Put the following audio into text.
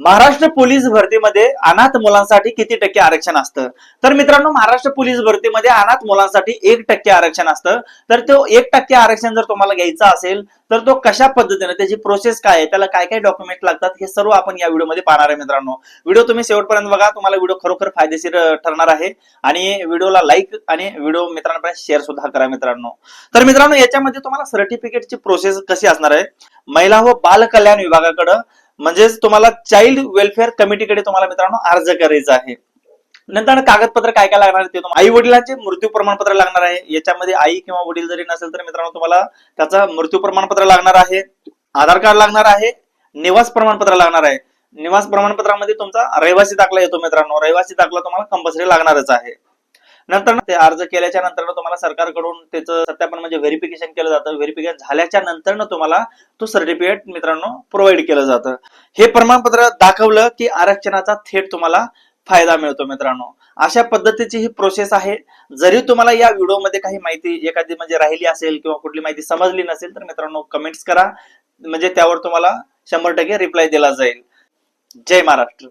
Maharashtra police भरतीमध्ये अनाथ मुलांसाठी किती टक्के आरक्षण असतं? तर मित्रांनो, महाराष्ट्र पोलीस भरतीमध्ये अनाथ मुलांसाठी 1% आरक्षण असतं. तर तो 1% आरक्षण जर तुम्हाला घ्यायचा असेल तर तो कशा पद्धतीने, त्याची प्रोसेस काय आहे, त्याला काय काय डॉक्युमेंट लागतात, हे सर्व आपण या व्हिडिओमध्ये पाहणार आहे. मित्रांनो, व्हिडिओ तुम्ही शेवटपर्यंत बघा, तुम्हाला व्हिडिओ खरोखर फायदेशीर ठरणार आहे. आणि व्हिडिओला लाईक आणि व्हिडिओ मित्रांपर्यंत शेअर सुद्धा करा. मित्रांनो, तर मित्रांनो, याच्यामध्ये तुम्हाला सर्टिफिकेटची प्रोसेस कशी असणार आहे, महिला व बाल कल्याण विभागाकडे म्हणजेच तुम्हाला चाइल्ड वेलफेअर कमिटीकडे तुम्हाला मित्रांनो अर्ज करायचा आहे. नंतर कागदपत्र काय काय लागणार आहे ते, आई वडिलांचे मृत्यू प्रमाणपत्र लागणार आहे. याच्यामध्ये आई किंवा वडील जरी नसेल तर मित्रांनो तुम्हाला त्याचा मृत्यू प्रमाणपत्र लागणार आहे, आधार कार्ड लागणार आहे, निवास प्रमाणपत्र लागणार आहे. निवास प्रमाणपत्रामध्ये तुमचा रहिवासी दाखला येतो. मित्रांनो, रहिवासी दाखला तुम्हाला कंपल्सरी लागणारच आहे. नंतर ते अर्ज केल्याच्या नंतर तुम्हाला सरकारकडून त्याचं सत्यापन म्हणजे व्हेरिफिकेशन केलं जातं. व्हेरिफिकेशन झाल्याच्या नंतर तुम्हाला तो सर्टिफिकेट मित्रांनो प्रोव्हाइड केलं जातं. हे प्रमाणपत्र दाखवलं की आरक्षणाचा थेट तुम्हाला फायदा मिळतो. मित्रांनो, अशा पद्धतीची ही प्रोसेस आहे. जरी तुम्हाला या व्हिडिओमध्ये काही माहिती एखादी म्हणजे राहिली असेल किंवा कुठली माहिती समजली नसेल तर मित्रांनो कमेंट्स करा, म्हणजे त्यावर तुम्हाला 100% रिप्लाय दिला जाईल. जय महाराष्ट्र.